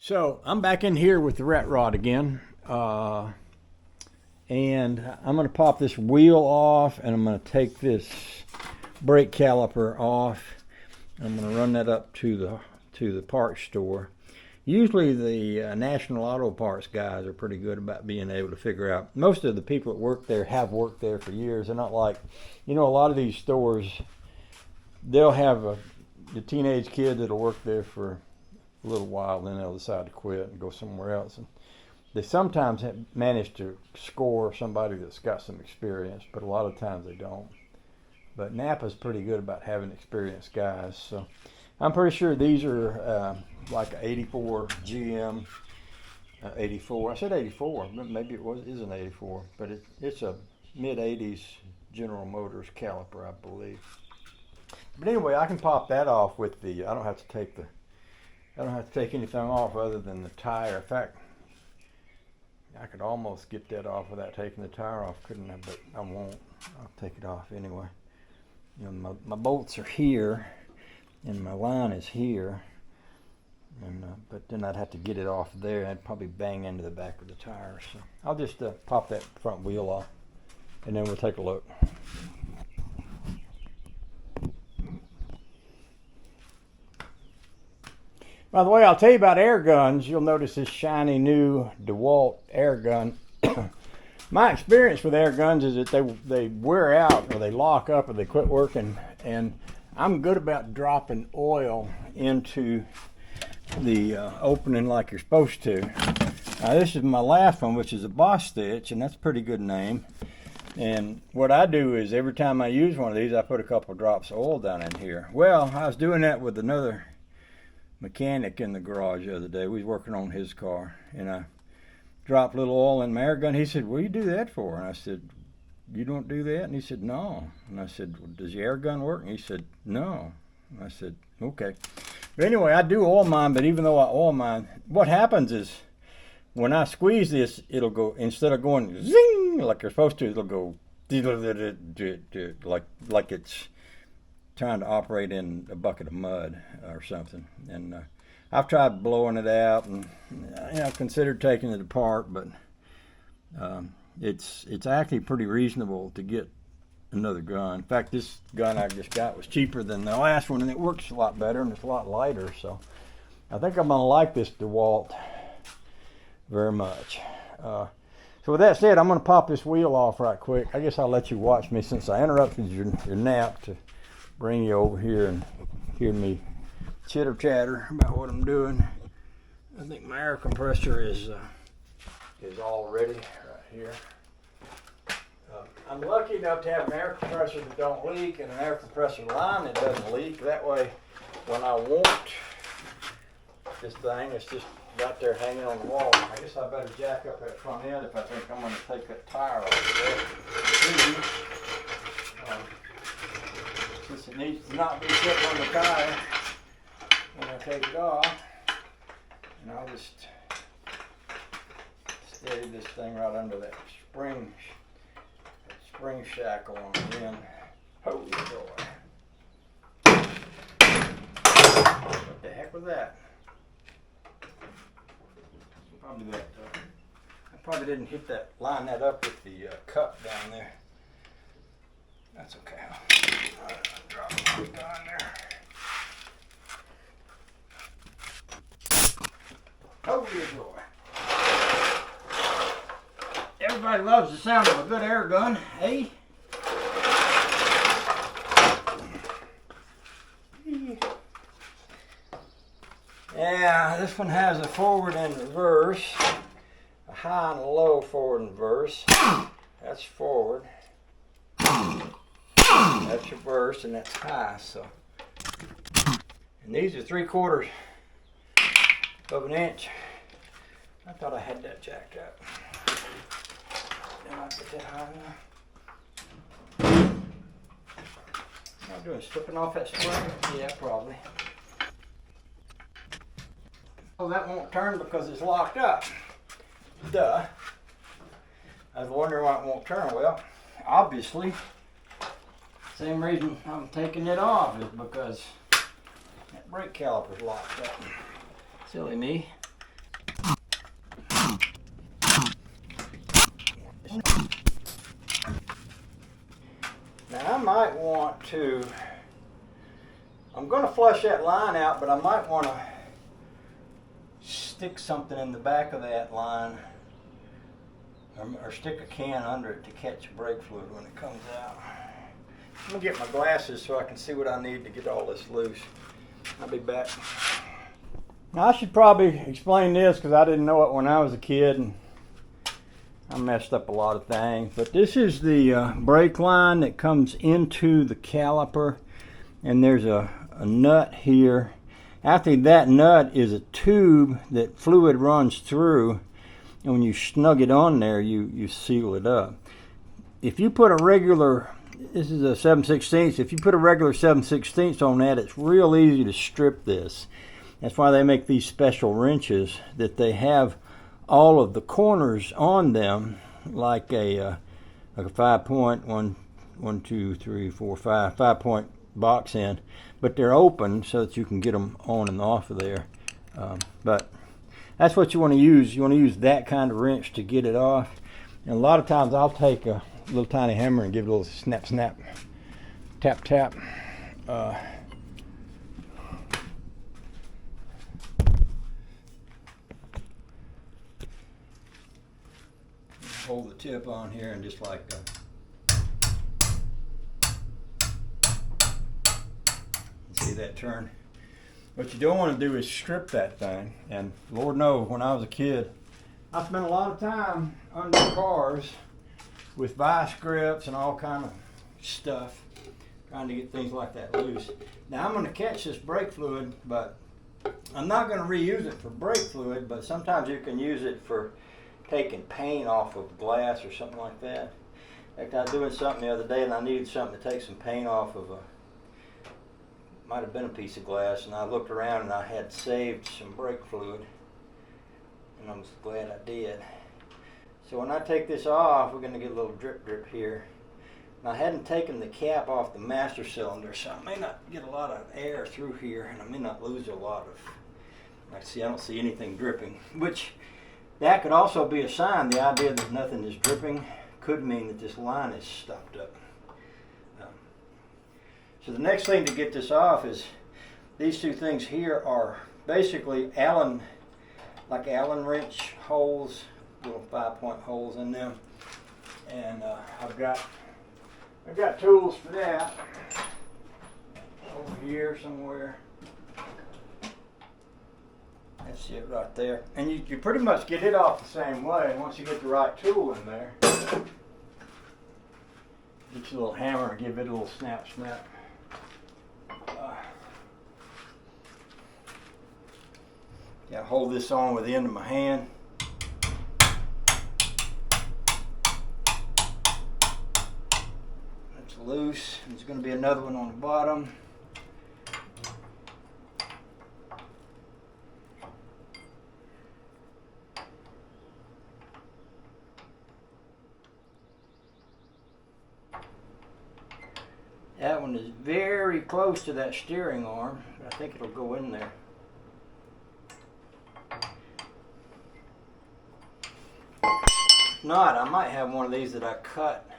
So I'm back in here with the rat rod again, and I'm going to pop this wheel off, and I'm going to take this brake caliper off. I'm going to run that up to the parts store. Usually the National Auto Parts guys are pretty good about being able to figure out. Most of the people that work there have worked there for years. They're not like, a lot of these stores, they'll have the teenage kid that'll work there for a little while, then they'll decide to quit and go somewhere else. And they sometimes have managed to score somebody that's got some experience, but a lot of times they don't. But Napa's pretty good about having experienced guys. So I'm pretty sure these are like an 84 GM, 84. I said 84, but maybe it is an 84, but it's a mid-80s General Motors caliper, I believe. But anyway, I can pop that off with I don't have to take anything off other than the tire. In fact, I could almost get that off without taking the tire off, couldn't I? But I won't. I'll take it off anyway. My bolts are here, and my line is here, and but then I'd have to get it off there. I'd probably bang into the back of the tire. So I'll just pop that front wheel off, and then we'll take a look. By the way, I'll tell you about air guns. You'll notice this shiny new DeWalt air gun. My experience with air guns is that they wear out, or they lock up, or they quit working. And I'm good about dropping oil into the opening like you're supposed to. Now, this is my last one, which is a Boss Stitch, and that's a pretty good name. And what I do is every time I use one of these, I put a couple drops of oil down in here. Well, I was doing that with another mechanic in the garage the other day. We was working on his car, and I dropped a little oil in my air gun. He said, "What do you do that for?" And I said, "You don't do that?" And he said, "No." And I said, "Well, does your air gun work?" And he said, "No." And I said, "Okay." But anyway, I do oil mine, but even though I oil mine, what happens is when I squeeze this, it'll go, instead of going zing like you're supposed to, it'll go like it's trying to operate in a bucket of mud or something. And I've tried blowing it out, and I've considered taking it apart, but it's actually pretty reasonable to get another gun. In fact, this gun I just got was cheaper than the last one, and it works a lot better, and it's a lot lighter. So I think I'm gonna like this DeWalt very much. So with that said, I'm gonna pop this wheel off right quick. I guess I'll let you watch me, since I interrupted your nap to bring you over here and hear me chitter chatter about what I'm doing. I think my air compressor is all ready right here. I'm lucky enough to have an air compressor that don't leak and an air compressor line that doesn't leak. That way, when I want this thing, it's just right there hanging on the wall. I guess I better jack up that front end if I think I'm going to take that tire off of there. Since it needs to not be sitting on the tire when I take it off. And I'll just steady this thing right under that spring shackle on the end. Holy joy. What the heck was that? I probably didn't line that up with the cup down there. That's okay. I'll drop it down there. Holy joy. Everybody loves the sound of a good air gun, eh? Yeah, this one has a forward and reverse, a high and a low forward and reverse. That's forward. That's reverse, and that's high. So, and these are 3/4 of an inch. I thought I had that jacked up. Did I put that high enough? What am I doing? Slipping off that spring? Yeah, probably. Oh, that won't turn because it's locked up. Duh. I was wondering why it won't turn. Well, obviously, same reason I'm taking it off is because that brake caliper's locked up. Silly me. to, I'm going to flush that line out, but I might want to stick something in the back of that line, or stick a can under it to catch brake fluid when it comes out. I'm going to get my glasses so I can see what I need to get all this loose. I'll be back. Now I should probably explain this because I didn't know it when I was a kid and I messed up a lot of things. But this is the brake line that comes into the caliper, and there's a nut here. After that nut is a tube that fluid runs through, and when you snug it on there, you seal it up. If you put a regular, this is a 7/16, if you put a regular 7/16 on that, it's real easy to strip this. That's why they make these special wrenches that they have all of the corners on them, like a 5-point, 1, 2, 3, 4, 5-point box end, but they're open so that you can get them on and off of there. But that's what you want to use. You want to use that kind of wrench to get it off. And a lot of times I'll take a little tiny hammer and give it a little snap, snap, tap, tap. Hold the tip on here and just like see that turn. What you don't want to do is strip that thing. And Lord knows, when I was a kid, I spent a lot of time under cars with vice grips and all kind of stuff trying to get things like that loose. Now I'm going to catch this brake fluid, but I'm not going to reuse it for brake fluid, but sometimes you can use it for taking paint off of glass or something like that. In fact, I was doing something the other day and I needed something to take some paint off of might have been a piece of glass, and I looked around and I had saved some brake fluid, and I'm glad I did. So when I take this off, we're going to get a little drip drip here. And I hadn't taken the cap off the master cylinder, so I may not get a lot of air through here, and I may not lose a lot of, I don't see anything dripping, which that could also be a sign. The idea that nothing is dripping could mean that this line is stopped up. So the next thing to get this off is these two things here are basically Allen wrench holes, little 5-point holes in them, and I've got tools for that over here somewhere. That's it right there. And you pretty much get it off the same way once you get the right tool in there. Get your little hammer and give it a little snap, snap. Yeah, hold this on with the end of my hand. That's loose. There's going to be another one on the bottom. That one is very close to that steering arm, but I think it'll go in there. If not, I might have one of these that I cut.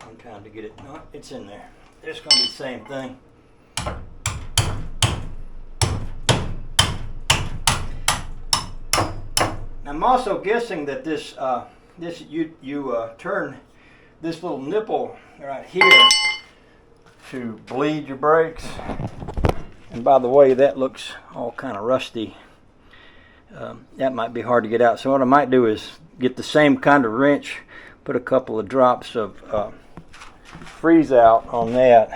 I'm trying to get it. No, it's in there. It's going to be the same thing. I'm also guessing that this you turn this little nipple right here to bleed your brakes. And by the way, that looks all kind of rusty. That might be hard to get out. So what I might do is get the same kind of wrench, put a couple of drops of freeze out on that.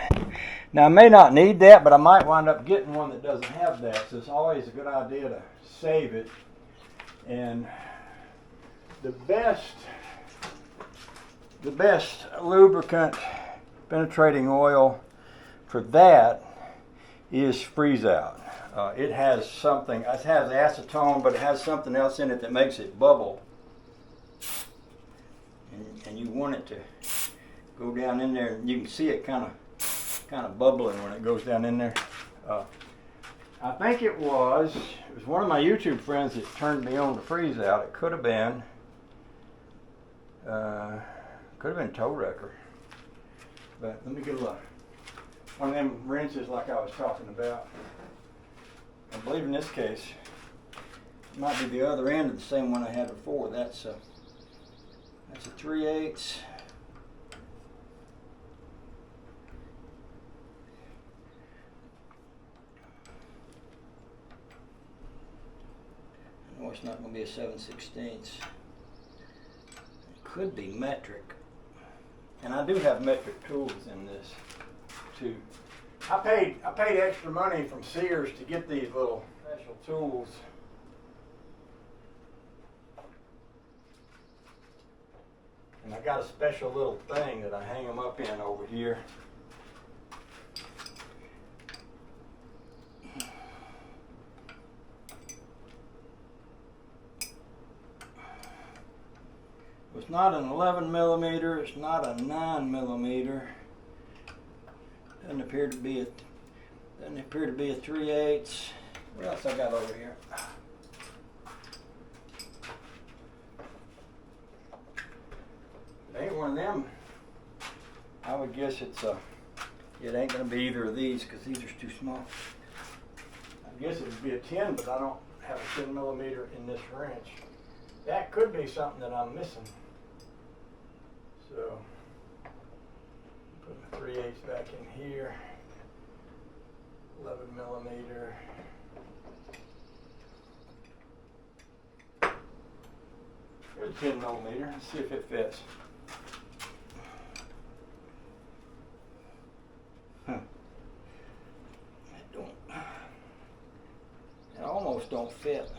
Now I may not need that, but I might wind up getting one that doesn't have that. So it's always a good idea to save it. And the best lubricant penetrating oil for that is freeze out. It has something, it has acetone, but it has something else in it that makes it bubble. And you want it to go down in there, and you can see it kind of bubbling when it goes down in there. I think it was one of my YouTube friends that turned me on to freeze out. It could have been Toe Wrecker. But let me get a look. one of them wrenches like I was talking about. I believe in this case, it might be the other end of the same one I had before. That's a 3/8. No, it's not going to be a 7/16. It could be metric. And I do have metric tools in this too. I paid extra money from Sears to get these little special tools. And I got a special little thing that I hang them up in over here. It's not an 11mm, it's not a 9mm. Doesn't appear to be a 3/8. What else I got over here? It ain't one of them. I would guess it ain't gonna be either of these because these are too small. I guess it would be a 10, but I don't have a 10mm in this wrench. That could be something that I'm missing. So, put my 3/8 back in here. 11mm. Here's a 10mm. Let's see if it fits. It almost don't fit.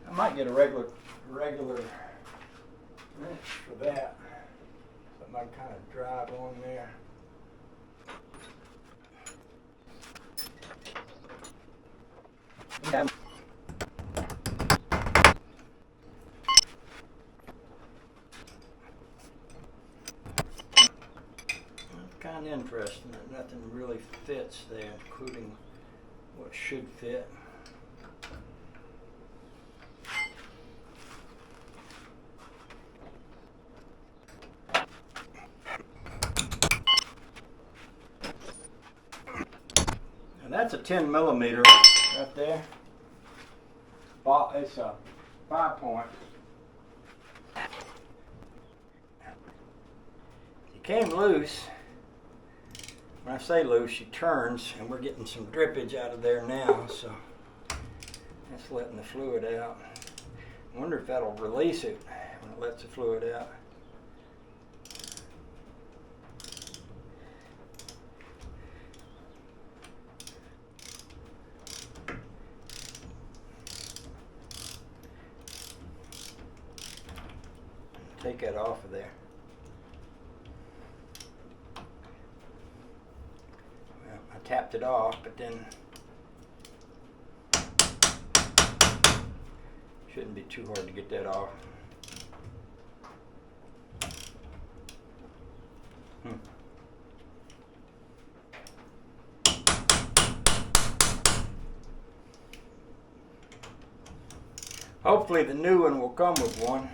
I might get a regular wrench for that. Something I can kind of drive on there. Yeah. Kind of interesting that nothing really fits there, including what should fit. And that's a 10mm right there. It's a 5-point. It came loose. When I say loose, she turns, and we're getting some drippage out of there now, so that's letting the fluid out. I wonder if that'll release it when it lets the fluid out. Take that off of there. Well, I tapped it off, but then shouldn't be too hard to get that off. Hopefully the new one will come with one.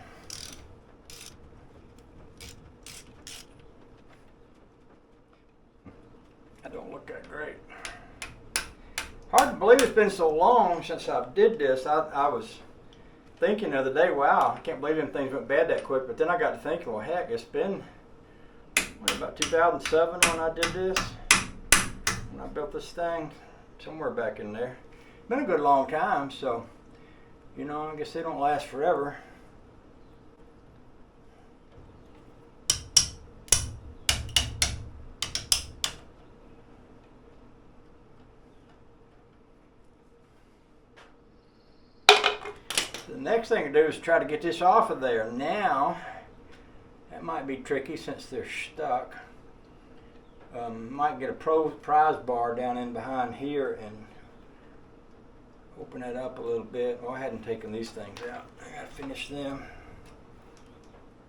Hard to believe it's been so long since I did this. I was thinking the other day, wow, I can't believe them things went bad that quick. But then I got to thinking, well, heck, it's been about 2007 when I did this. When I built this thing, somewhere back in there. It's been a good long time, so, you know, I guess they don't last forever. The next thing to do is try to get this off of there. Now, that might be tricky since they're stuck. Might get a prize bar down in behind here and open that up a little bit. Well, I hadn't taken these things out. I gotta finish them.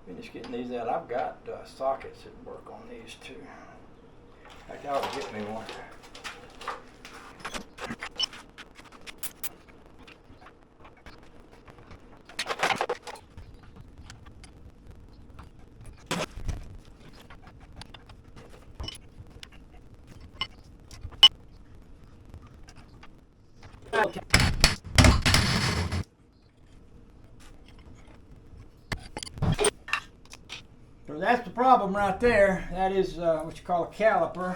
Finish getting these out. I've got sockets that work on these too. In fact, I ought to get me one. So that's the problem right there. That is what you call a caliper.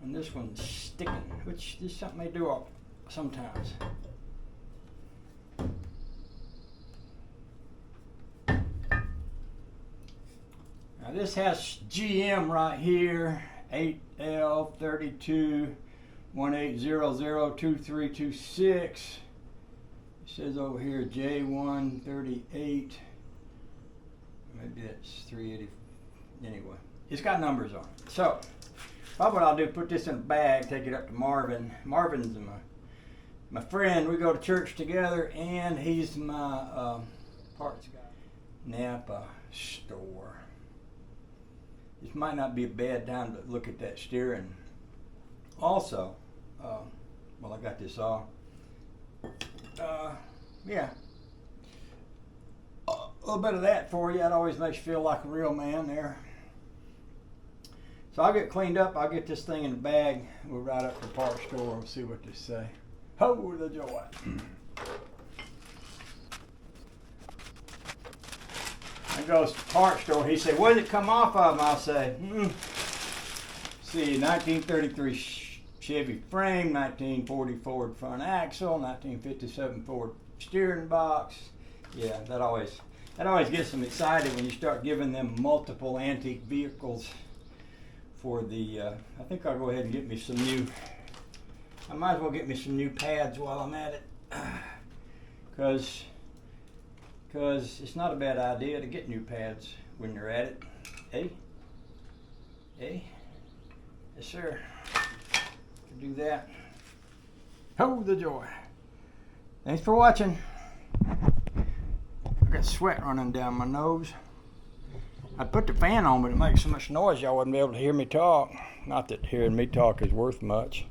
And this one's sticking, which is something they do sometimes. Now this has GM right here, 8L3218002326. It says over here J138. Maybe that's 380. Anyway, it's got numbers on it. So, probably what I'll do, put this in a bag, take it up to Marvin. Marvin's my friend. We go to church together, and he's my parts guy. Napa store. This might not be a bad time to look at that steering. Also, well, I got this off. Yeah. A little bit of that for you. That always makes you feel like a real man there. So I'll get cleaned up. I'll get this thing in the bag. We'll ride up to the parts store and see what they say. Ho, the joy. I goes to the parts store. He said, "What did it come off of?" I'll say, See, 1933 Chevy frame, 1940 Ford front axle, 1957 Ford steering box. Yeah, that always gets them excited when you start giving them multiple antique vehicles. For the, I think I'll go ahead and get me some new. I might as well get me some new pads while I'm at it, because it's not a bad idea to get new pads when you're at it. Hey, yes sir. Can do that. Oh, the joy! Thanks for watching. I got sweat running down my nose. I put the fan on, but it makes so much noise y'all wouldn't be able to hear me talk. Not that hearing me talk is worth much.